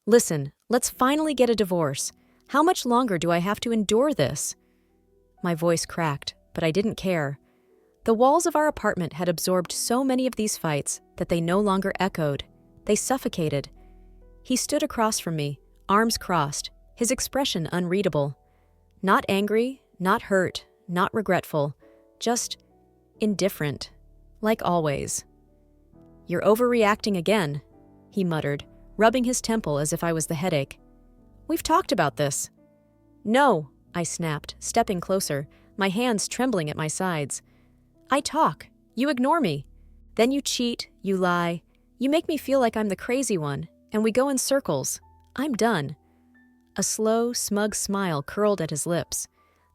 Listen, let's finally get a divorce. How much longer do I have to endure this? My voice cracked, but I didn't care. The walls of our apartment had absorbed so many of these fights that they no longer echoed. They suffocated. He stood across from me, arms crossed, his expression unreadable. Not angry, not hurt, not regretful, just indifferent, like always. "You're overreacting again," he muttered, rubbing his temple as if I was the headache. "We've talked about this." "No," I snapped, stepping closer, my hands trembling at my sides. "I talk. You ignore me. Then you cheat, you lie. You make me feel like I'm the crazy one, and we go in circles. I'm done." A slow, smug smile curled at his lips,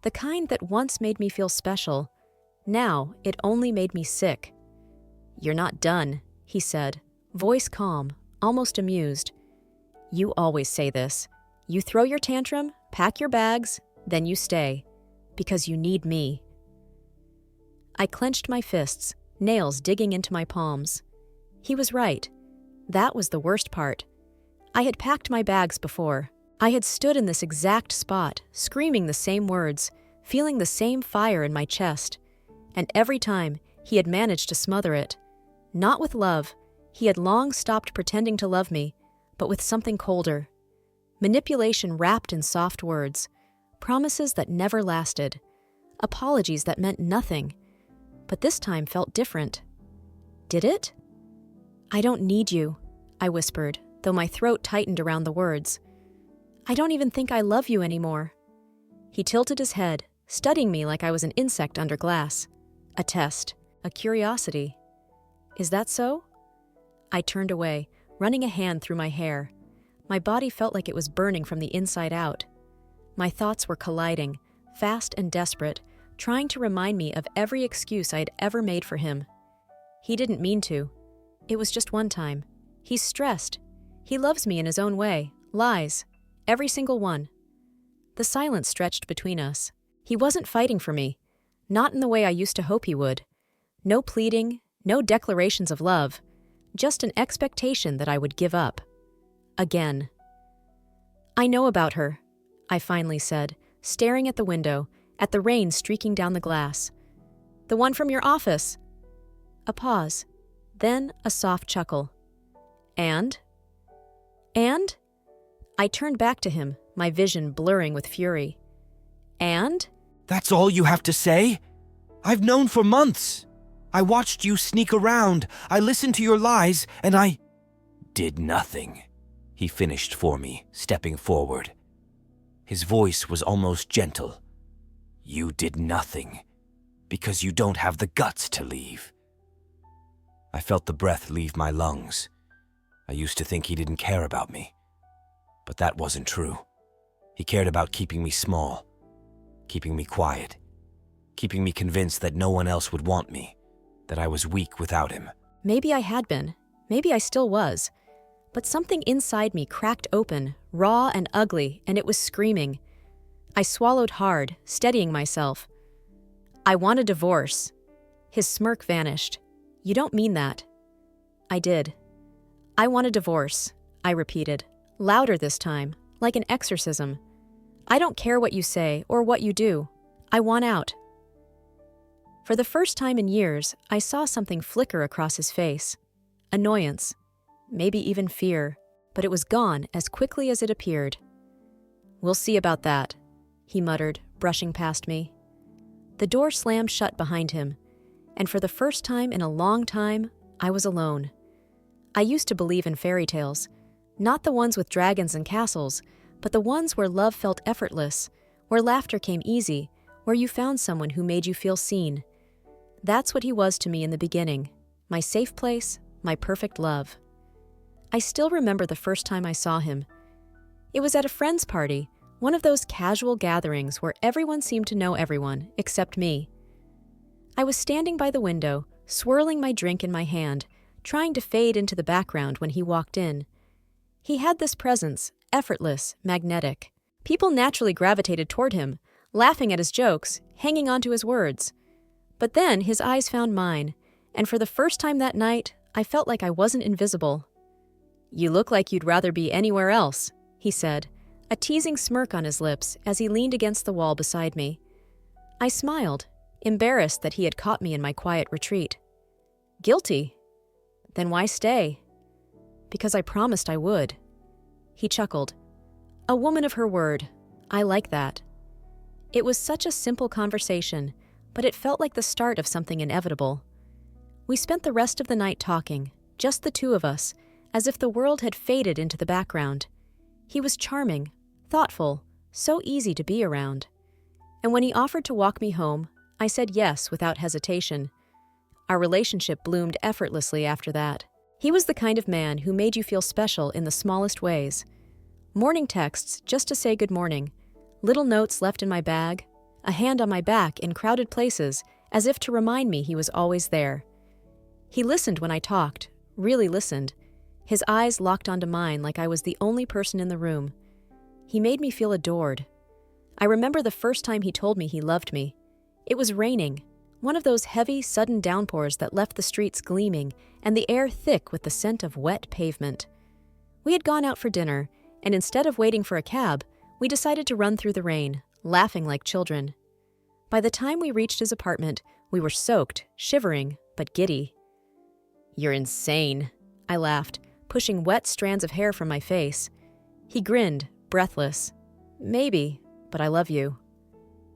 the kind that once made me feel special. Now it only made me sick. "You're not done," he said, voice calm, almost amused. "You always say this. You throw your tantrum, pack your bags, then you stay. Because you need me." I clenched my fists, nails digging into my palms. He was right. That was the worst part. I had packed my bags before. I had stood in this exact spot, screaming the same words, feeling the same fire in my chest. And every time, he had managed to smother it. Not with love. He had long stopped pretending to love me, but with something colder. Manipulation wrapped in soft words. Promises that never lasted. Apologies that meant nothing. But this time felt different. Did it? "I don't need you," I whispered, though my throat tightened around the words. "I don't even think I love you anymore." He tilted his head, studying me like I was an insect under glass. A test, a curiosity. "Is that so?" I turned away, running a hand through my hair. My body felt like it was burning from the inside out. My thoughts were colliding, fast and desperate, trying to remind me of every excuse I'd ever made for him. He didn't mean to. It was just one time. He's stressed. He loves me in his own way. Lies. Every single one. The silence stretched between us. He wasn't fighting for me. Not in the way I used to hope he would. No pleading, no declarations of love. Just an expectation that I would give up. Again. "I know about her," I finally said, staring at the window, at the rain streaking down the glass. "The one from your office." A pause, then a soft chuckle. "And?" "And?" I turned back to him, my vision blurring with fury. "And?" That's all you have to say? I've known for months. I watched you sneak around. I listened to your lies, and I did nothing. He finished for me, stepping forward. His voice was almost gentle. You did nothing, because you don't have the guts to leave. I felt the breath leave my lungs. I used to think he didn't care about me. But that wasn't true. He cared about keeping me small, keeping me quiet, keeping me convinced that no one else would want me, that I was weak without him. Maybe I had been. Maybe I still was. But something inside me cracked open, raw and ugly, and it was screaming. I swallowed hard, steadying myself. "I want a divorce." His smirk vanished. "You don't mean that." I did. "I want a divorce," I repeated, louder this time, like an exorcism. "I don't care what you say or what you do. I want out." For the first time in years, I saw something flicker across his face. Annoyance. Maybe even fear, but it was gone as quickly as it appeared. "We'll see about that," he muttered, brushing past me. The door slammed shut behind him, and for the first time in a long time, I was alone. I used to believe in fairy tales, not the ones with dragons and castles, but the ones where love felt effortless, where laughter came easy, where you found someone who made you feel seen. That's what he was to me in the beginning, my safe place, my perfect love. I still remember the first time I saw him. It was at a friend's party, one of those casual gatherings where everyone seemed to know everyone, except me. I was standing by the window, swirling my drink in my hand, trying to fade into the background when he walked in. He had this presence, effortless, magnetic. People naturally gravitated toward him, laughing at his jokes, hanging on to his words. But then his eyes found mine, and for the first time that night, I felt like I wasn't invisible. "You look like you'd rather be anywhere else," he said, a teasing smirk on his lips as he leaned against the wall beside me. I smiled, embarrassed that he had caught me in my quiet retreat. "Guilty? Then why stay?" "Because I promised I would." He chuckled. "A woman of her word. I like that." It was such a simple conversation, but it felt like the start of something inevitable. We spent the rest of the night talking, just the two of us, as if the world had faded into the background. He was charming, thoughtful, so easy to be around. And when he offered to walk me home, I said yes without hesitation. Our relationship bloomed effortlessly after that. He was the kind of man who made you feel special in the smallest ways. Morning texts just to say good morning, little notes left in my bag, a hand on my back in crowded places as if to remind me he was always there. He listened when I talked, really listened, his eyes locked onto mine like I was the only person in the room. He made me feel adored. I remember the first time he told me he loved me. It was raining, one of those heavy, sudden downpours that left the streets gleaming and the air thick with the scent of wet pavement. We had gone out for dinner, and instead of waiting for a cab, we decided to run through the rain, laughing like children. By the time we reached his apartment, we were soaked, shivering, but giddy. "You're insane," I laughed, pushing wet strands of hair from my face. He grinned, breathless. "Maybe, but I love you."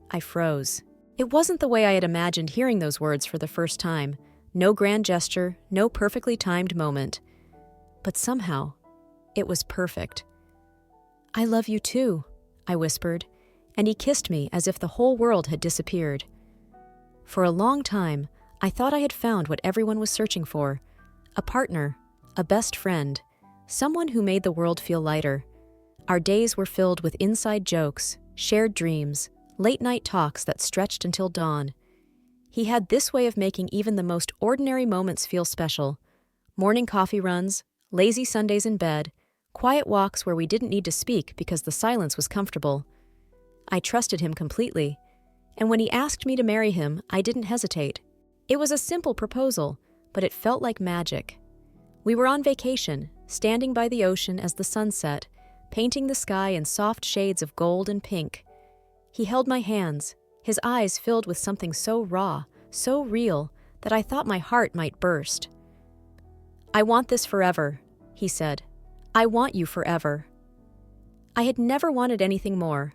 I froze. It wasn't the way I had imagined hearing those words for the first time. No grand gesture, no perfectly timed moment. But somehow, it was perfect. "I love you too," I whispered, and he kissed me as if the whole world had disappeared. For a long time, I thought I had found what everyone was searching for: a partner, a best friend, someone who made the world feel lighter. Our days were filled with inside jokes, shared dreams, late-night talks that stretched until dawn. He had this way of making even the most ordinary moments feel special. Morning coffee runs, lazy Sundays in bed, quiet walks where we didn't need to speak because the silence was comfortable. I trusted him completely, and when he asked me to marry him, I didn't hesitate. It was a simple proposal, but it felt like magic. We were on vacation, standing by the ocean as the sun set, painting the sky in soft shades of gold and pink. He held my hands, his eyes filled with something so raw, so real, that I thought my heart might burst. "I want this forever," he said. "I want you forever." I had never wanted anything more.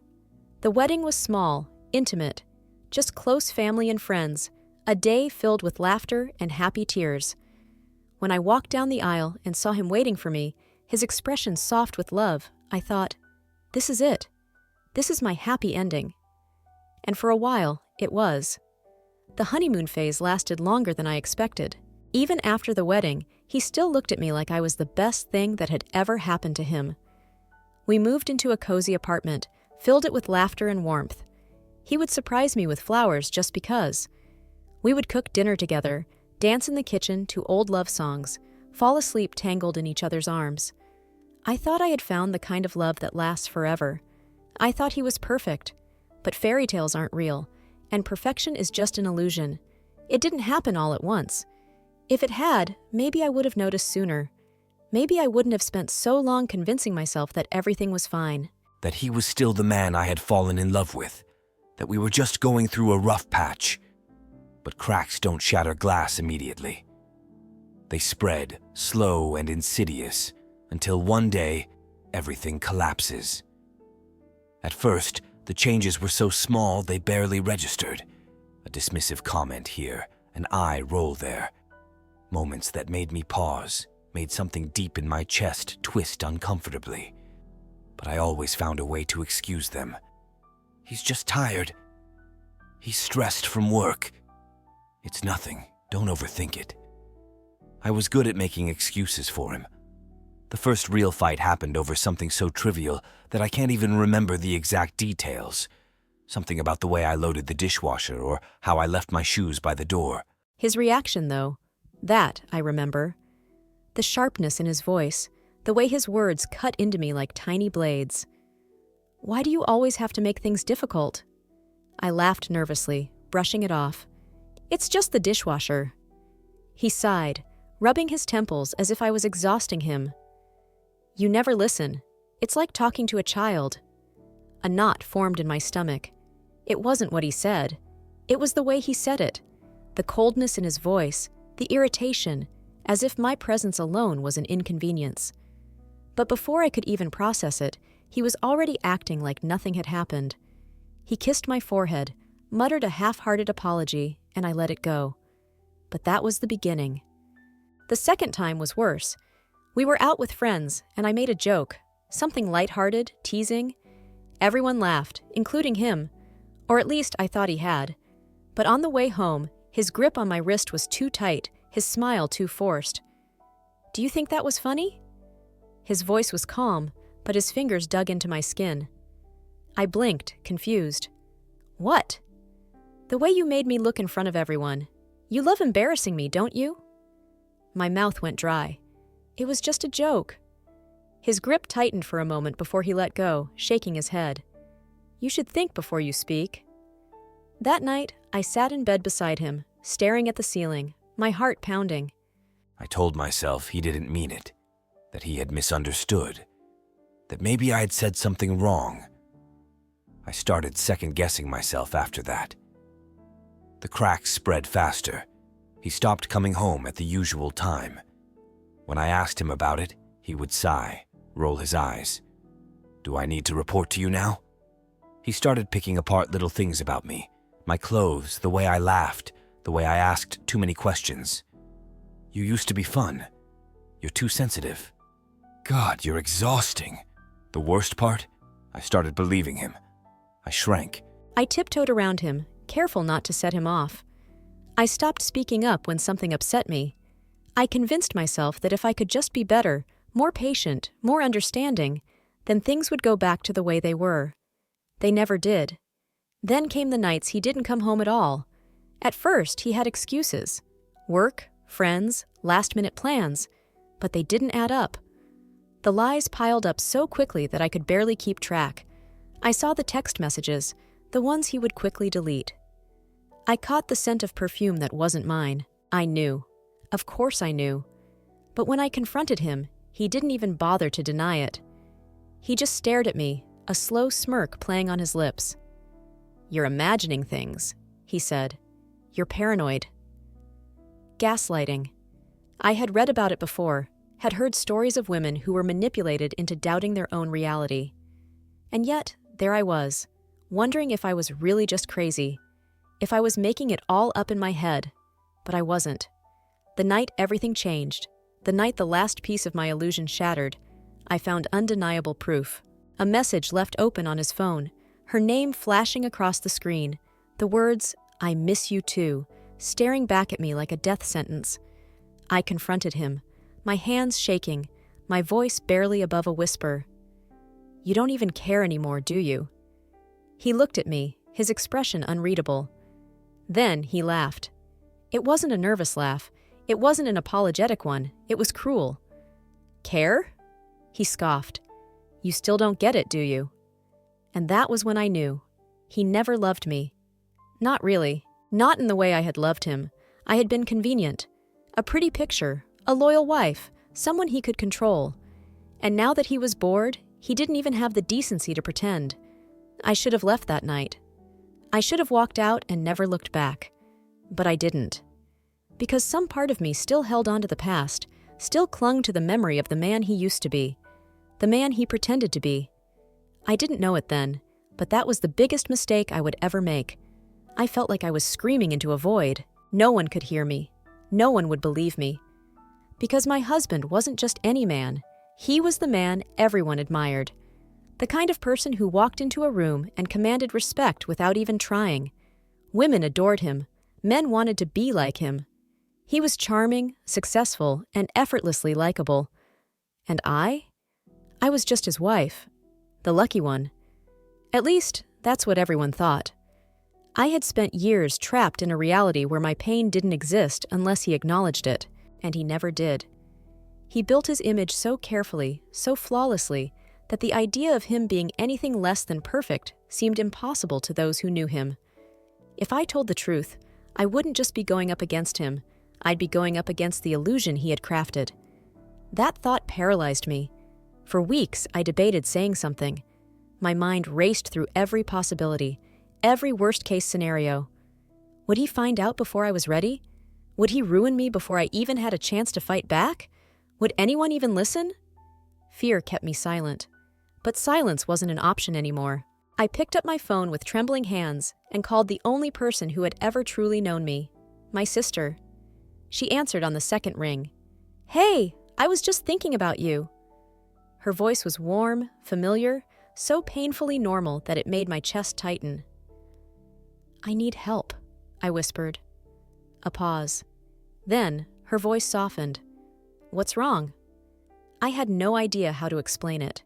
The wedding was small, intimate, just close family and friends, a day filled with laughter and happy tears. When I walked down the aisle and saw him waiting for me, his expression soft with love, I thought, this is it. This is my happy ending. And for a while, it was. The honeymoon phase lasted longer than I expected. Even after the wedding, he still looked at me like I was the best thing that had ever happened to him. We moved into a cozy apartment, filled it with laughter and warmth. He would surprise me with flowers just because. We would cook dinner together, dance in the kitchen to old love songs, fall asleep tangled in each other's arms. I thought I had found the kind of love that lasts forever. I thought he was perfect, but fairy tales aren't real, and perfection is just an illusion. It didn't happen all at once. If it had, maybe I would have noticed sooner. Maybe I wouldn't have spent so long convincing myself that everything was fine. That he was still the man I had fallen in love with. That we were just going through a rough patch. But cracks don't shatter glass immediately. They spread, slow and insidious, until one day, everything collapses. At first, the changes were so small they barely registered. A dismissive comment here, an eye roll there. Moments that made me pause, made something deep in my chest twist uncomfortably. But I always found a way to excuse them. He's just tired. He's stressed from work. It's nothing. Don't overthink it. I was good at making excuses for him. The first real fight happened over something so trivial that I can't even remember the exact details. Something about the way I loaded the dishwasher or how I left my shoes by the door. His reaction, though, that I remember. The sharpness in his voice, the way his words cut into me like tiny blades. "Why do you always have to make things difficult?" I laughed nervously, brushing it off. "It's just the dishwasher." He sighed, rubbing his temples as if I was exhausting him. You never listen. It's like talking to a child. A knot formed in my stomach. It wasn't what he said. It was the way he said it. The coldness in his voice, the irritation, as if my presence alone was an inconvenience. But before I could even process it, he was already acting like nothing had happened. He kissed my forehead, muttered a half-hearted apology, and I let it go. But that was the beginning. The second time was worse. We were out with friends, and I made a joke, something lighthearted, teasing. Everyone laughed, including him, or at least I thought he had. But on the way home, his grip on my wrist was too tight, his smile too forced. Do you think that was funny? His voice was calm, but his fingers dug into my skin. I blinked, confused. What? The way you made me look in front of everyone. You love embarrassing me, don't you? My mouth went dry. It was just a joke. His grip tightened for a moment before he let go, shaking his head. You should think before you speak. That night, I sat in bed beside him, staring at the ceiling, my heart pounding. I told myself he didn't mean it, that he had misunderstood, that maybe I had said something wrong. I started second-guessing myself after that. The cracks spread faster. He stopped coming home at the usual time. When I asked him about it, he would sigh, roll his eyes. Do I need to report to you now? He started picking apart little things about me, my clothes, the way I laughed, the way I asked too many questions. You used to be fun. You're too sensitive. God, you're exhausting. The worst part? I started believing him. I shrank. I tiptoed around him, careful not to set him off. I stopped speaking up when something upset me. I convinced myself that if I could just be better, more patient, more understanding, then things would go back to the way they were. They never did. Then came the nights he didn't come home at all. At first, he had excuses. Work, friends, last-minute plans. But they didn't add up. The lies piled up so quickly that I could barely keep track. I saw the text messages, the ones he would quickly delete. I caught the scent of perfume that wasn't mine. I knew. Of course I knew. But when I confronted him, he didn't even bother to deny it. He just stared at me, a slow smirk playing on his lips. You're imagining things, he said. You're paranoid. Gaslighting. I had read about it before, had heard stories of women who were manipulated into doubting their own reality. And yet, there I was, wondering if I was really just crazy, if I was making it all up in my head. But I wasn't. The night everything changed, the night the last piece of my illusion shattered, I found undeniable proof. A message left open on his phone, her name flashing across the screen, the words, "I miss you too," staring back at me like a death sentence. I confronted him, my hands shaking, my voice barely above a whisper. You don't even care anymore, do you? He looked at me, his expression unreadable. Then he laughed. It wasn't a nervous laugh. It wasn't an apologetic one. It was cruel. Care? He scoffed. You still don't get it, do you? And that was when I knew. He never loved me. Not really. Not in the way I had loved him. I had been convenient. A pretty picture, a loyal wife, someone he could control. And now that he was bored, he didn't even have the decency to pretend. I should have left that night. I should have walked out and never looked back. But I didn't. Because some part of me still held on to the past, still clung to the memory of the man he used to be, the man he pretended to be. I didn't know it then, but that was the biggest mistake I would ever make. I felt like I was screaming into a void. No one could hear me. No one would believe me. Because my husband wasn't just any man. He was the man everyone admired. The kind of person who walked into a room and commanded respect without even trying. Women adored him. Men wanted to be like him. He was charming, successful, and effortlessly likable. And I was just his wife. The lucky one. At least, that's what everyone thought. I had spent years trapped in a reality where my pain didn't exist unless he acknowledged it, and he never did. He built his image so carefully, so flawlessly, that the idea of him being anything less than perfect seemed impossible to those who knew him. If I told the truth, I wouldn't just be going up against him, I'd be going up against the illusion he had crafted. That thought paralyzed me. For weeks, I debated saying something. My mind raced through every possibility, every worst-case scenario. Would he find out before I was ready? Would he ruin me before I even had a chance to fight back? Would anyone even listen? Fear kept me silent. But silence wasn't an option anymore. I picked up my phone with trembling hands and called the only person who had ever truly known me, my sister. She answered on the second ring. "Hey, I was just thinking about you." Her voice was warm, familiar, so painfully normal that it made my chest tighten. "I need help," I whispered. A pause. Then, her voice softened. "What's wrong?" I had no idea how to explain it.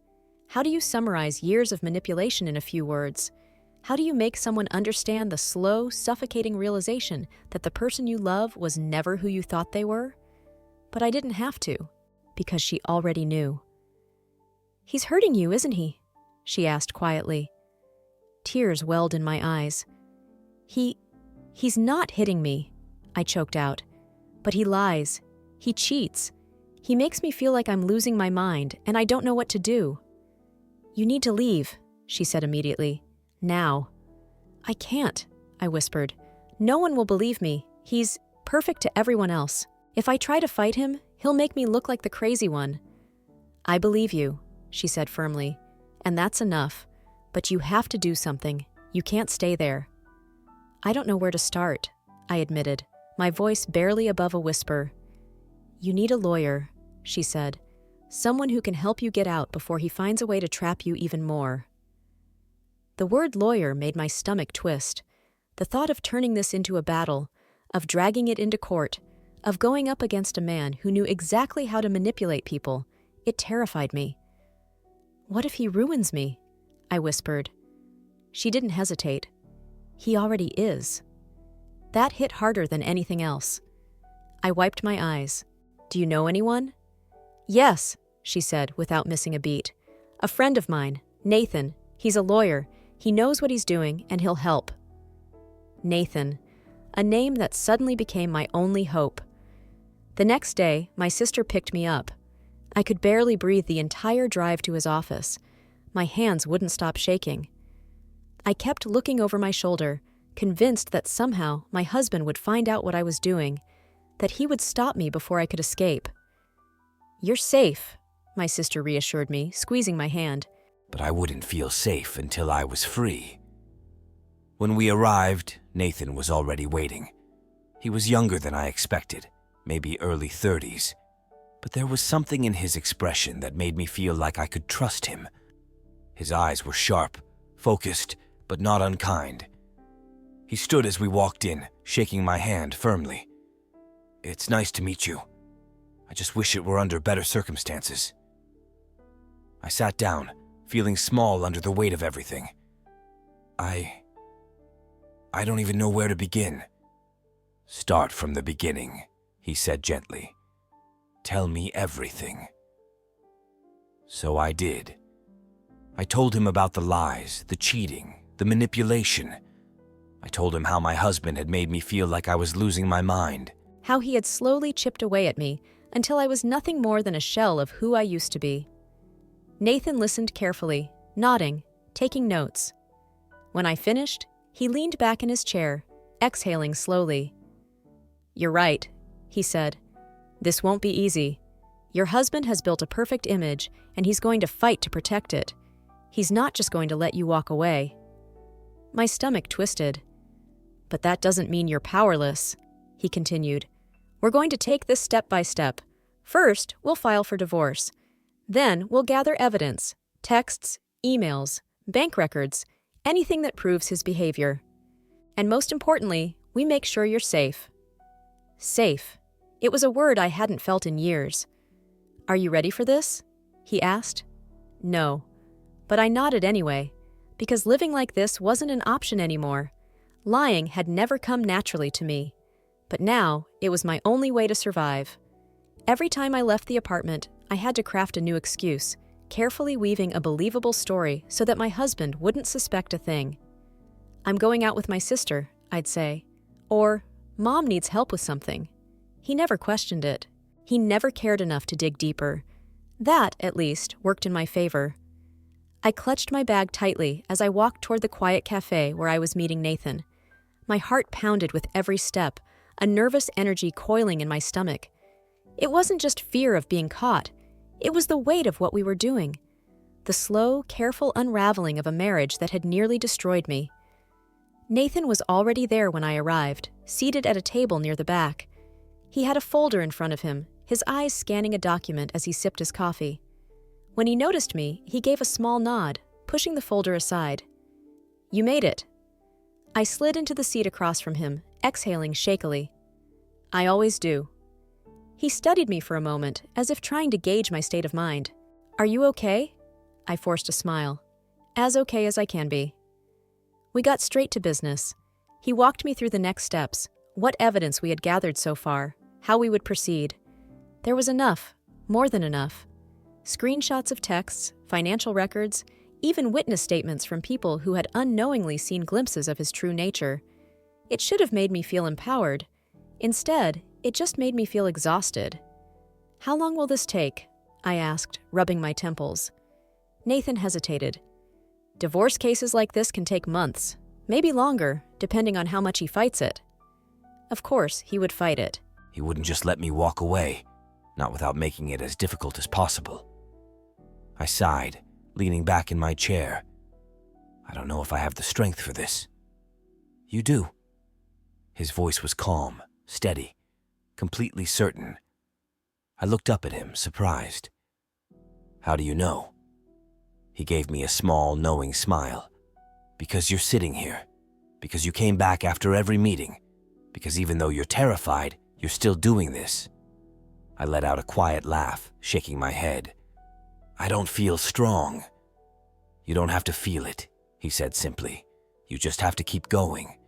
How do you summarize years of manipulation in a few words? How do you make someone understand the slow, suffocating realization that the person you love was never who you thought they were? But I didn't have to, because she already knew. "He's hurting you, isn't he?" she asked quietly. Tears welled in my eyes. He's not hitting me," I choked out. "But he lies. He cheats. He makes me feel like I'm losing my mind, and I don't know what to do." "You need to leave," she said immediately. "Now." "I can't," I whispered. "No one will believe me. He's perfect to everyone else. If I try to fight him, he'll make me look like the crazy one." "I believe you," she said firmly. "And that's enough. But you have to do something. You can't stay there." "I don't know where to start," I admitted, my voice barely above a whisper. "You need a lawyer," she said. "Someone who can help you get out before he finds a way to trap you even more." The word lawyer made my stomach twist. The thought of turning this into a battle, of dragging it into court, of going up against a man who knew exactly how to manipulate people, it terrified me. "What if he ruins me?" I whispered. She didn't hesitate. "He already is." That hit harder than anything else. I wiped my eyes. "Do you know anyone?" "Yes," she said without missing a beat. "A friend of mine, Nathan. He's a lawyer. He knows what he's doing, and he'll help." Nathan, a name that suddenly became my only hope. The next day, my sister picked me up. I could barely breathe the entire drive to his office. My hands wouldn't stop shaking. I kept looking over my shoulder, convinced that somehow my husband would find out what I was doing, that he would stop me before I could escape. "You're safe," my sister reassured me, squeezing my hand. But I wouldn't feel safe until I was free. When we arrived, Nathan was already waiting. He was younger than I expected, maybe early 30s. But there was something in his expression that made me feel like I could trust him. His eyes were sharp, focused, but not unkind. He stood as we walked in, shaking my hand firmly. "It's nice to meet you. I just wish it were under better circumstances." I sat down, feeling small under the weight of everything. I don't even know where to begin." "Start from the beginning," he said gently. "Tell me everything." So I did. I told him about the lies, the cheating, the manipulation. I told him how my husband had made me feel like I was losing my mind. How he had slowly chipped away at me until I was nothing more than a shell of who I used to be. Nathan listened carefully, nodding, taking notes. When I finished, he leaned back in his chair, exhaling slowly. "You're right," he said. "This won't be easy. Your husband has built a perfect image, and he's going to fight to protect it. He's not just going to let you walk away." My stomach twisted. "But that doesn't mean you're powerless," he continued. "We're going to take this step by step. First, we'll file for divorce. Then we'll gather evidence, texts, emails, bank records, anything that proves his behavior. And most importantly, we make sure you're safe." Safe. It was a word I hadn't felt in years. "Are you ready for this?" he asked. No. But I nodded anyway, because living like this wasn't an option anymore. Lying had never come naturally to me. But now, it was my only way to survive. Every time I left the apartment, I had to craft a new excuse, carefully weaving a believable story so that my husband wouldn't suspect a thing. "I'm going out with my sister," I'd say. Or, "Mom needs help with something." He never questioned it. He never cared enough to dig deeper. That, at least, worked in my favor. I clutched my bag tightly as I walked toward the quiet cafe where I was meeting Nathan. My heart pounded with every step, a nervous energy coiling in my stomach. It wasn't just fear of being caught. It was the weight of what we were doing. The slow, careful unraveling of a marriage that had nearly destroyed me. Nathan was already there when I arrived, seated at a table near the back. He had a folder in front of him, his eyes scanning a document as he sipped his coffee. When he noticed me, he gave a small nod, pushing the folder aside. "You made it." I slid into the seat across from him, exhaling shakily. "I always do." He studied me for a moment, as if trying to gauge my state of mind. "Are you okay?" I forced a smile. "As okay as I can be." We got straight to business. He walked me through the next steps, what evidence we had gathered so far, how we would proceed. There was enough, more than enough. Screenshots of texts, financial records, even witness statements from people who had unknowingly seen glimpses of his true nature. It should have made me feel empowered. Instead, it just made me feel exhausted. "How long will this take?" I asked, rubbing my temples. Nathan hesitated. "Divorce cases like this can take months, maybe longer, depending on how much he fights it." Of course, he would fight it. He wouldn't just let me walk away, not without making it as difficult as possible. I sighed, leaning back in my chair. I don't know if I have the strength for this. You do. His voice was calm, steady, completely certain. I looked up at him, surprised. How do you know? He gave me a small, knowing smile. Because you're sitting here. Because you came back after every meeting. Because even though you're terrified, you're still doing this. I let out a quiet laugh, shaking my head. I don't feel strong. You don't have to feel it, he said simply. You just have to keep going.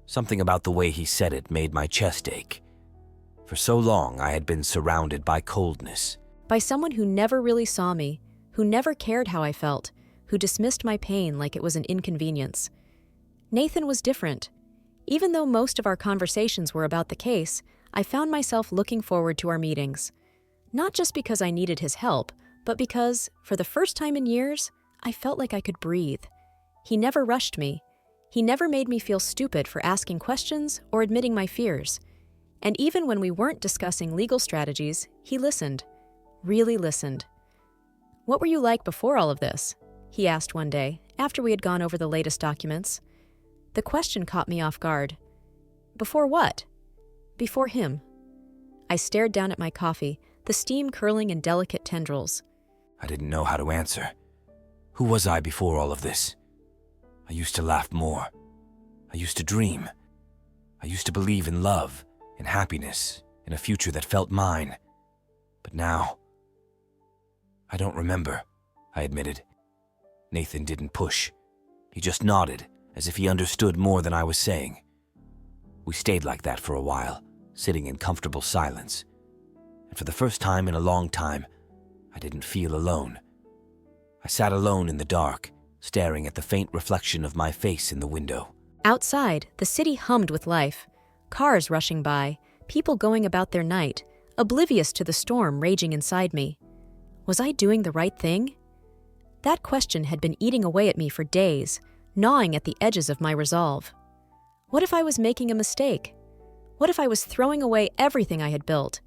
Something about the way he said it made my chest ache. For so long, I had been surrounded by coldness. By someone who never really saw me, who never cared how I felt, who dismissed my pain like it was an inconvenience. Nathan was different. Even though most of our conversations were about the case, I found myself looking forward to our meetings. Not just because I needed his help, but because, for the first time in years, I felt like I could breathe. He never rushed me. He never made me feel stupid for asking questions or admitting my fears. And even when we weren't discussing legal strategies, he listened. Really listened. "What were you like before all of this?" he asked one day, after we had gone over the latest documents. The question caught me off guard. Before what? Before him. I stared down at my coffee, the steam curling in delicate tendrils. I didn't know how to answer. Who was I before all of this? I used to laugh more. I used to dream. I used to believe in love, in happiness, in a future that felt mine. But now, I don't remember, I admitted. Nathan didn't push. He just nodded, as if he understood more than I was saying. We stayed like that for a while, sitting in comfortable silence. And for the first time in a long time, I didn't feel alone. I sat alone in the dark, staring at the faint reflection of my face in the window. Outside, the city hummed with life. Cars rushing by, people going about their night, oblivious to the storm raging inside me. Was I doing the right thing? That question had been eating away at me for days, gnawing at the edges of my resolve. What if I was making a mistake? What if I was throwing away everything I had built,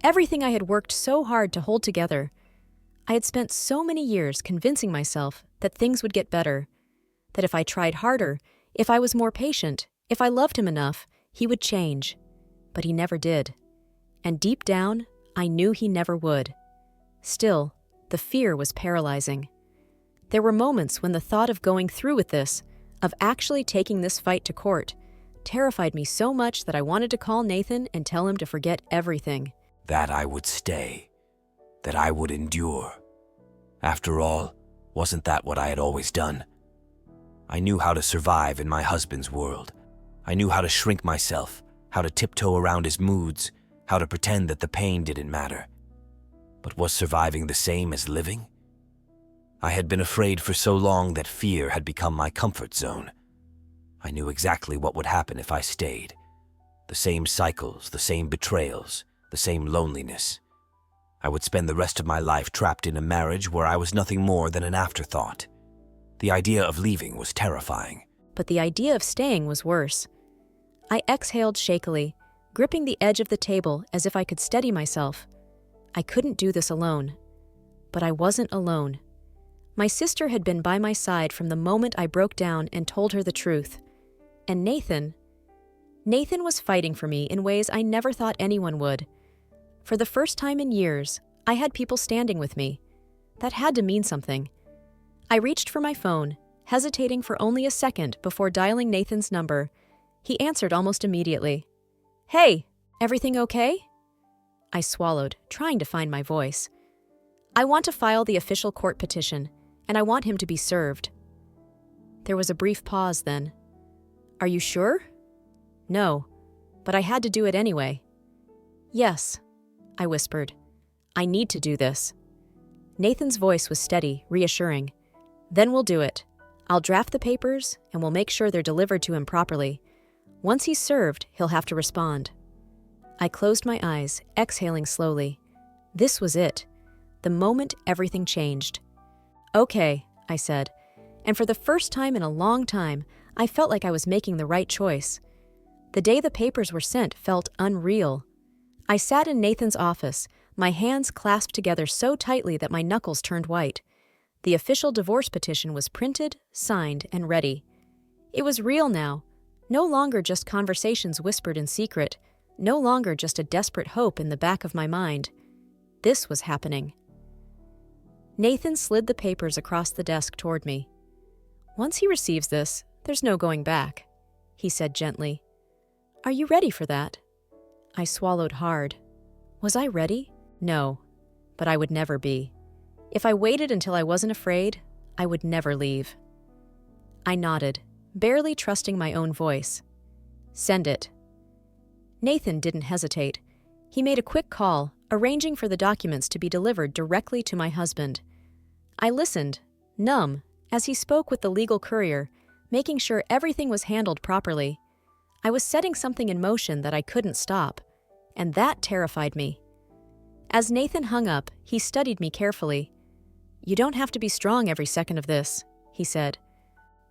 everything I had worked so hard to hold together? I had spent so many years convincing myself that things would get better, that if I tried harder, if I was more patient, if I loved him enough, he would change. But he never did. And deep down, I knew he never would. Still, the fear was paralyzing. There were moments when the thought of going through with this, of actually taking this fight to court, terrified me so much that I wanted to call Nathan and tell him to forget everything. That I would stay. That I would endure. After all, wasn't that what I had always done? I knew how to survive in my husband's world. I knew how to shrink myself, how to tiptoe around his moods, how to pretend that the pain didn't matter. But was surviving the same as living? I had been afraid for so long that fear had become my comfort zone. I knew exactly what would happen if I stayed. The same cycles, the same betrayals, the same loneliness. I would spend the rest of my life trapped in a marriage where I was nothing more than an afterthought. The idea of leaving was terrifying. But the idea of staying was worse. I exhaled shakily, gripping the edge of the table as if I could steady myself. I couldn't do this alone. But I wasn't alone. My sister had been by my side from the moment I broke down and told her the truth. And Nathan was fighting for me in ways I never thought anyone would. For the first time in years, I had people standing with me. That had to mean something. I reached for my phone, hesitating for only a second before dialing Nathan's number. He answered almost immediately. "Hey, everything okay?" I swallowed, trying to find my voice. "I want to file the official court petition, and I want him to be served." There was a brief pause then. "Are you sure?" "No, but I had to do it anyway." "Yes," I whispered. "I need to do this." Nathan's voice was steady, reassuring. "Then we'll do it. I'll draft the papers, and we'll make sure they're delivered to him properly. Once he's served, he'll have to respond." I closed my eyes, exhaling slowly. This was it. The moment everything changed. "Okay," I said, and for the first time in a long time, I felt like I was making the right choice. The day the papers were sent felt unreal. I sat in Nathan's office, my hands clasped together so tightly that my knuckles turned white. The official divorce petition was printed, signed, and ready. It was real now, no longer just conversations whispered in secret, no longer just a desperate hope in the back of my mind. This was happening. Nathan slid the papers across the desk toward me. "Once he receives this, there's no going back," he said gently. "Are you ready for that?" I swallowed hard. Was I ready? No, but I would never be. If I waited until I wasn't afraid, I would never leave. I nodded, barely trusting my own voice. "Send it." Nathan didn't hesitate. He made a quick call, arranging for the documents to be delivered directly to my husband. I listened, numb, as he spoke with the legal courier, making sure everything was handled properly. I was setting something in motion that I couldn't stop, and that terrified me. As Nathan hung up, he studied me carefully. "You don't have to be strong every second of this," he said.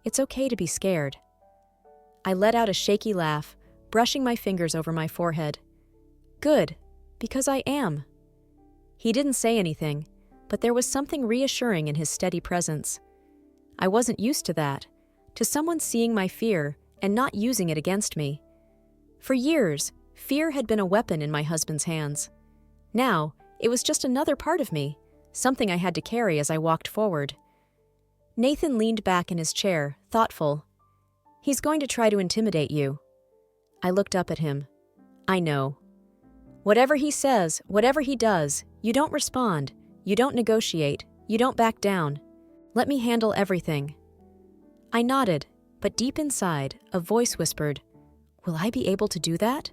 "It's okay to be scared." I let out a shaky laugh, brushing my fingers over my forehead. "Good, because I am." He didn't say anything, but there was something reassuring in his steady presence. I wasn't used to that, to someone seeing my fear and not using it against me. For years, fear had been a weapon in my husband's hands. Now, it was just another part of me, something I had to carry as I walked forward. Nathan leaned back in his chair, thoughtful. "He's going to try to intimidate you." I looked up at him. "I know. Whatever he says, whatever he does, you don't respond, you don't negotiate, you don't back down. Let me handle everything." I nodded, but deep inside, a voice whispered, "Will I be able to do that?"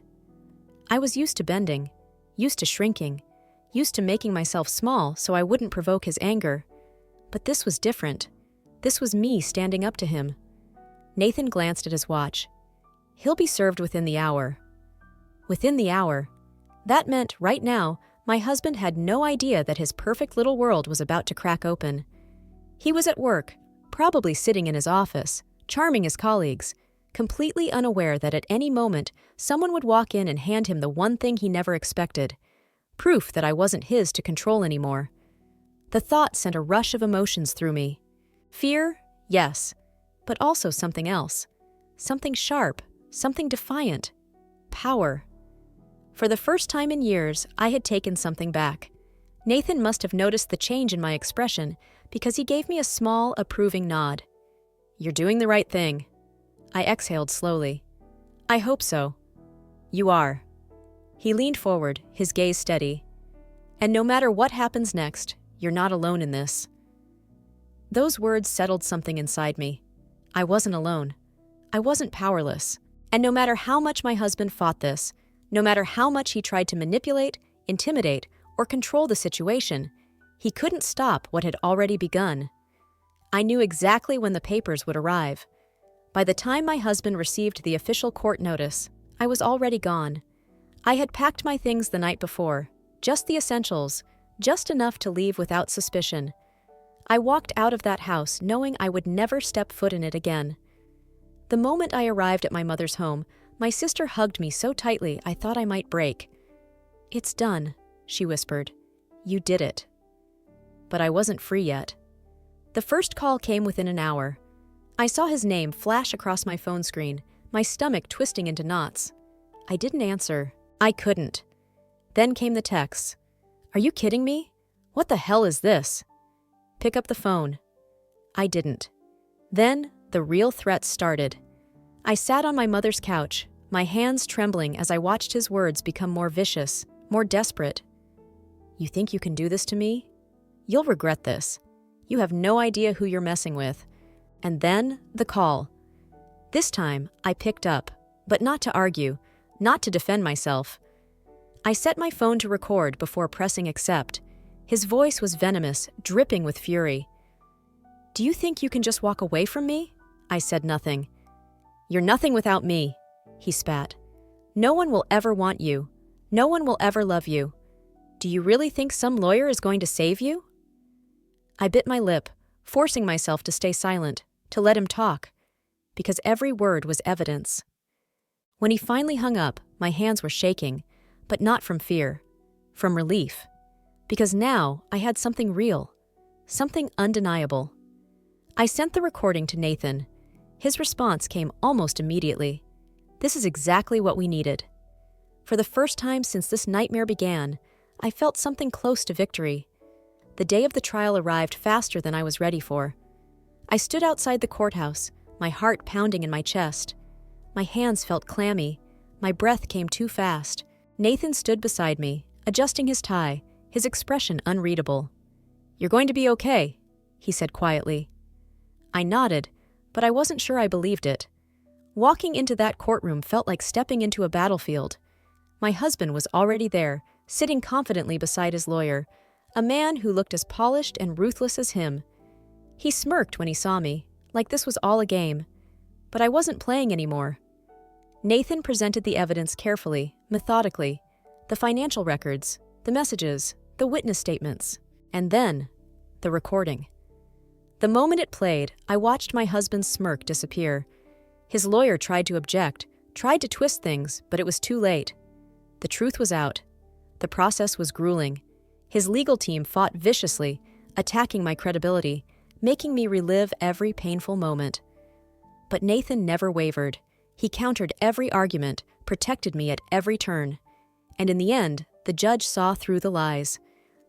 I was used to bending, used to shrinking, used to making myself small so I wouldn't provoke his anger. But this was different. This was me standing up to him. Nathan glanced at his watch. "He'll be served within the hour." Within the hour. That meant, right now, my husband had no idea that his perfect little world was about to crack open. He was at work, probably sitting in his office, charming his colleagues, completely unaware that at any moment someone would walk in and hand him the one thing he never expected, proof that I wasn't his to control anymore. The thought sent a rush of emotions through me. Fear, yes, but also something else. Something sharp, something defiant. Power. For the first time in years, I had taken something back. Nathan must have noticed the change in my expression because he gave me a small, approving nod. "You're doing the right thing." I exhaled slowly. "I hope so." "You are." He leaned forward, his gaze steady. "And no matter what happens next, you're not alone in this." Those words settled something inside me. I wasn't alone. I wasn't powerless. And no matter how much my husband fought this, no matter how much he tried to manipulate, intimidate, or control the situation, he couldn't stop what had already begun. I knew exactly when the papers would arrive. By the time my husband received the official court notice, I was already gone. I had packed my things the night before, just the essentials, just enough to leave without suspicion. I walked out of that house knowing I would never step foot in it again. The moment I arrived at my mother's home, my sister hugged me so tightly I thought I might break. "It's done," she whispered. "You did it." But I wasn't free yet. The first call came within an hour. I saw his name flash across my phone screen, my stomach twisting into knots. I didn't answer. I couldn't. Then came the texts. "Are you kidding me? What the hell is this?" "Pick up the phone." I didn't. Then the real threats started. I sat on my mother's couch, my hands trembling as I watched his words become more vicious, more desperate. "You think you can do this to me? You'll regret this. You have no idea who you're messing with." And then the call. This time, I picked up, but not to argue, not to defend myself. I set my phone to record before pressing accept. His voice was venomous, dripping with fury. "Do you think you can just walk away from me?" I said nothing. "You're nothing without me," he spat. "No one will ever want you. No one will ever love you. Do you really think some lawyer is going to save you?" I bit my lip, forcing myself to stay silent, to let him talk, because every word was evidence. When he finally hung up, my hands were shaking, but not from fear, from relief, because now I had something real, something undeniable. I sent the recording to Nathan. His response came almost immediately. "This is exactly what we needed." For the first time since this nightmare began, I felt something close to victory. The day of the trial arrived faster than I was ready for. I stood outside the courthouse, my heart pounding in my chest. My hands felt clammy. My breath came too fast. Nathan stood beside me, adjusting his tie, his expression unreadable. "You're going to be okay," he said quietly. I nodded, but I wasn't sure I believed it. Walking into that courtroom felt like stepping into a battlefield. My husband was already there, sitting confidently beside his lawyer, a man who looked as polished and ruthless as him. He smirked when he saw me, like this was all a game. But I wasn't playing anymore. Nathan presented the evidence carefully, methodically, the financial records, the messages, the witness statements, and then the recording. The moment it played, I watched my husband's smirk disappear. His lawyer tried to object, tried to twist things, but it was too late. The truth was out. The process was grueling. His legal team fought viciously, attacking my credibility, making me relive every painful moment. But Nathan never wavered. He countered every argument, protected me at every turn. And in the end, the judge saw through the lies.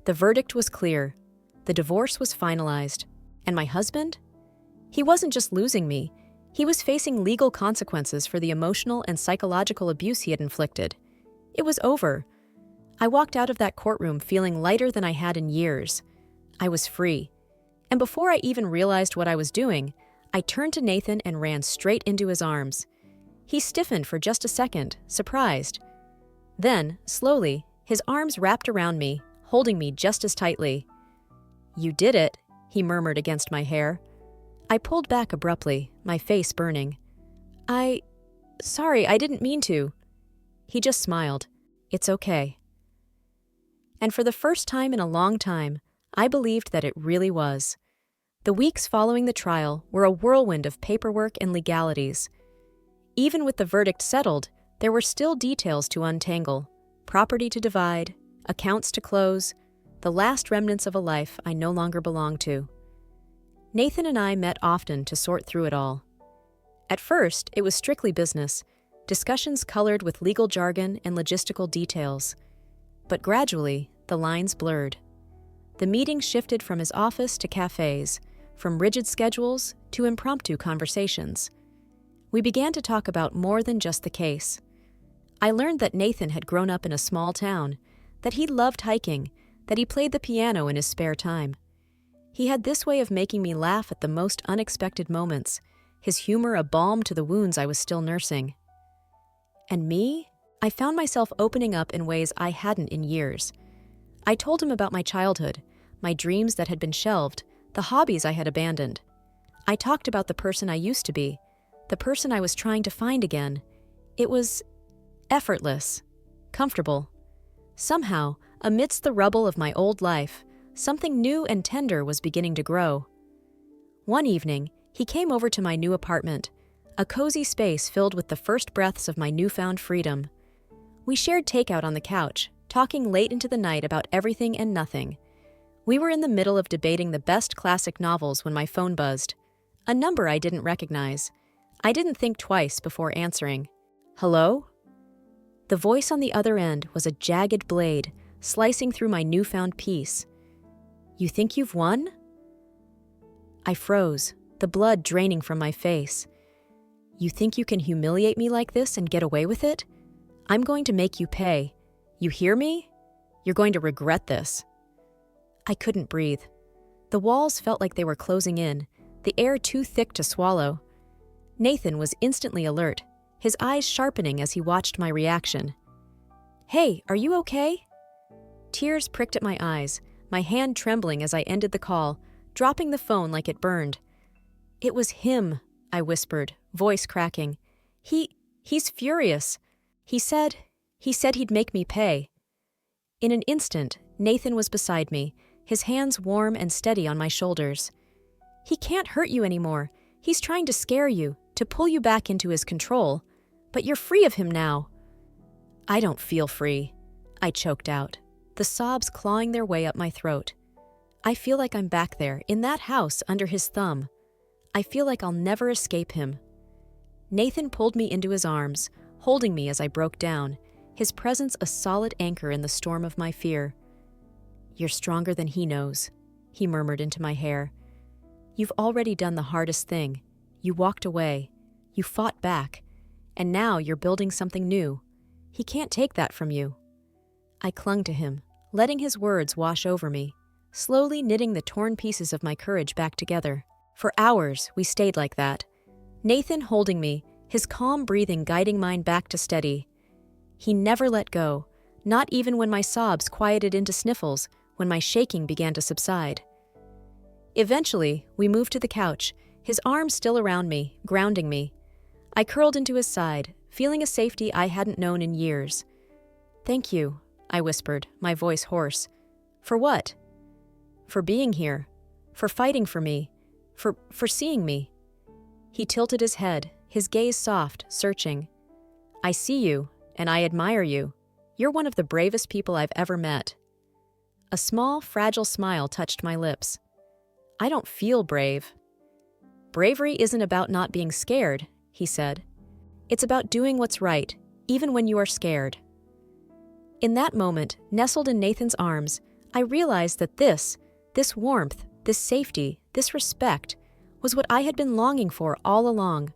The verdict was clear. The divorce was finalized. And my husband? He wasn't just losing me. He was facing legal consequences for the emotional and psychological abuse he had inflicted. It was over. I walked out of that courtroom feeling lighter than I had in years. I was free. And before I even realized what I was doing, I turned to Nathan and ran straight into his arms. He stiffened for just a second, surprised. Then, slowly, his arms wrapped around me, holding me just as tightly. "You did it," he murmured against my hair. I pulled back abruptly, my face burning. Sorry, I didn't mean to." He just smiled. "It's okay." And for the first time in a long time, I believed that it really was. The weeks following the trial were a whirlwind of paperwork and legalities. Even with the verdict settled, there were still details to untangle, property to divide, accounts to close, the last remnants of a life I no longer belonged to. Nathan and I met often to sort through it all. At first, it was strictly business, discussions colored with legal jargon and logistical details. But gradually, the lines blurred. The meetings shifted from his office to cafes, from rigid schedules to impromptu conversations. We began to talk about more than just the case. I learned that Nathan had grown up in a small town, that he loved hiking, that he played the piano in his spare time. He had this way of making me laugh at the most unexpected moments, his humor a balm to the wounds I was still nursing. And me? I found myself opening up in ways I hadn't in years. I told him about my childhood, my dreams that had been shelved, the hobbies I had abandoned. I talked about the person I used to be, the person I was trying to find again. It was effortless, comfortable. Somehow, Amidst the rubble of my old life, something new and tender was beginning to grow. One evening, he came over to my new apartment, a cozy space filled with the first breaths of my newfound freedom. We shared takeout on the couch, talking late into the night about everything and nothing. We were in the middle of debating the best classic novels when my phone buzzed. A number I didn't recognize. I didn't think twice before answering. Hello? The voice on the other end was a jagged blade, slicing through my newfound peace. You think you've won? I froze, the blood draining from my face. You think you can humiliate me like this and get away with it? I'm going to make you pay. You hear me? You're going to regret this. I couldn't breathe. The walls felt like they were closing in, the air too thick to swallow. Nathan was instantly alert, his eyes sharpening as he watched my reaction. Hey, are you okay? Tears pricked at my eyes, my hand trembling as I ended the call, dropping the phone like it burned. It was him, I whispered, voice cracking. He's furious. He said he'd make me pay. In an instant, Nathan was beside me, his hands warm and steady on my shoulders. He can't hurt you anymore. He's trying to scare you, to pull you back into his control. But you're free of him now. I don't feel free, I choked out, the sobs clawing their way up my throat. I feel like I'm back there, in that house, under his thumb. I feel like I'll never escape him. Nathan pulled me into his arms, holding me as I broke down, his presence a solid anchor in the storm of my fear. You're stronger than he knows, he murmured into my hair. You've already done the hardest thing. You walked away. You fought back. And now you're building something new. He can't take that from you. I clung to him, letting his words wash over me, slowly knitting the torn pieces of my courage back together. For hours, we stayed like that. Nathan holding me, his calm breathing guiding mine back to steady. He never let go, not even when my sobs quieted into sniffles, when my shaking began to subside. Eventually, we moved to the couch, his arms still around me, grounding me. I curled into his side, feeling a safety I hadn't known in years. Thank you, I whispered, my voice hoarse. For what? For being here. For fighting for me. For seeing me. He tilted his head, his gaze soft, searching. I see you, and I admire you. You're one of the bravest people I've ever met. A small, fragile smile touched my lips. I don't feel brave. Bravery isn't about not being scared, he said. It's about doing what's right, even when you are scared. In that moment, nestled in Nathan's arms, I realized that this warmth, this safety, this respect, was what I had been longing for all along.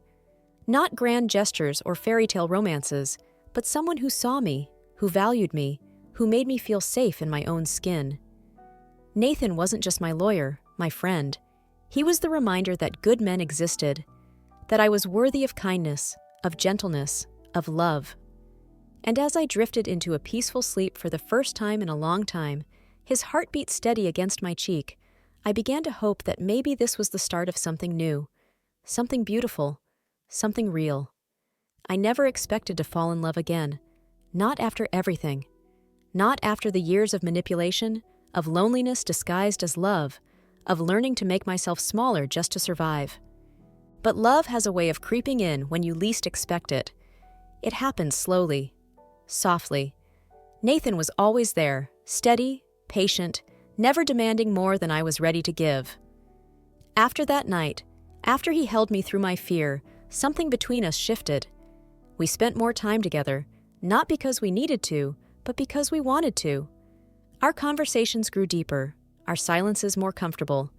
Not grand gestures or fairy tale romances, but someone who saw me, who valued me, who made me feel safe in my own skin. Nathan wasn't just my lawyer, my friend. He was the reminder that good men existed, that I was worthy of kindness, of gentleness, of love. And as I drifted into a peaceful sleep for the first time in a long time, his heartbeat steady against my cheek, I began to hope that maybe this was the start of something new, something beautiful, something real. I never expected to fall in love again, not after everything, not after the years of manipulation, of loneliness disguised as love, of learning to make myself smaller just to survive. But love has a way of creeping in when you least expect it. It happens slowly, softly. Nathan was always there, steady, patient, never demanding more than I was ready to give. After that night, after he held me through my fear, something between us shifted. We spent more time together, not because we needed to, but because we wanted to. Our conversations grew deeper, our silences more comfortable,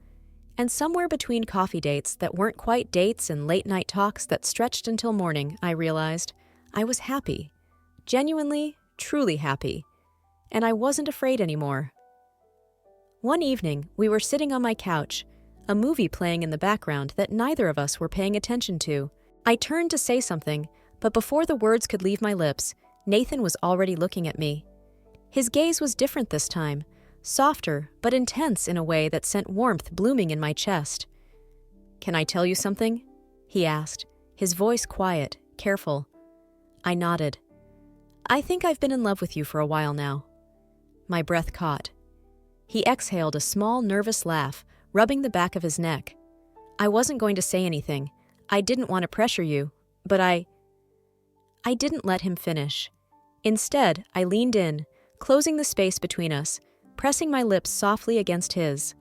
and somewhere between coffee dates that weren't quite dates and late-night talks that stretched until morning, I realized I was happy, genuinely, truly happy, and I wasn't afraid anymore. One evening, we were sitting on my couch, a movie playing in the background that neither of us were paying attention to. I turned to say something, but before the words could leave my lips, Nathan was already looking at me. His gaze was different this time, softer but intense in a way that sent warmth blooming in my chest. "Can I tell you something?" he asked, his voice quiet, careful. I nodded. "I think I've been in love with you for a while now." My breath caught. He exhaled a small, nervous laugh, rubbing the back of his neck. I wasn't going to say anything. I didn't want to pressure you, but I didn't let him finish. Instead, I leaned in, closing the space between us, pressing my lips softly against his.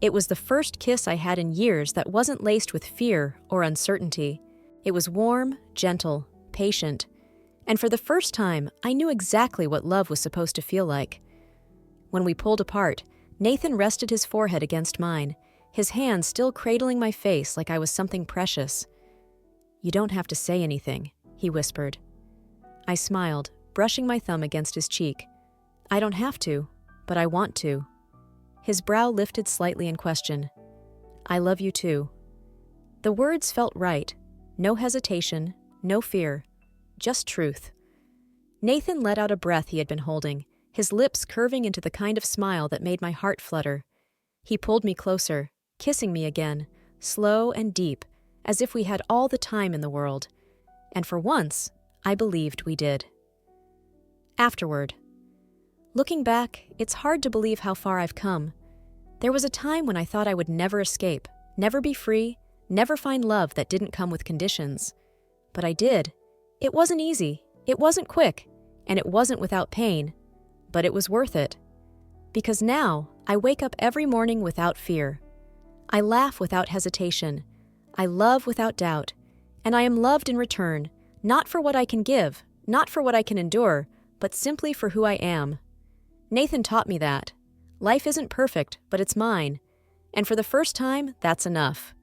It was the first kiss I had in years that wasn't laced with fear or uncertainty. It was warm, gentle, patient, and for the first time, I knew exactly what love was supposed to feel like. When we pulled apart, Nathan rested his forehead against mine, his hand still cradling my face like I was something precious. "You don't have to say anything," he whispered. I smiled, brushing my thumb against his cheek. "I don't have to, but I want to." His brow lifted slightly in question. "I love you too." The words felt right. No hesitation, no fear, just truth. Nathan let out a breath he had been holding, his lips curving into the kind of smile that made my heart flutter. He pulled me closer, kissing me again, slow and deep, as if we had all the time in the world. And for once, I believed we did. Afterward. Looking back, it's hard to believe how far I've come. There was a time when I thought I would never escape, never be free, never find love that didn't come with conditions. But I did. It wasn't easy, it wasn't quick, and it wasn't without pain. But it was worth it. Because now, I wake up every morning without fear. I laugh without hesitation. I love without doubt. And I am loved in return, not for what I can give, not for what I can endure, but simply for who I am. Nathan taught me that. Life isn't perfect, but it's mine. And for the first time, that's enough.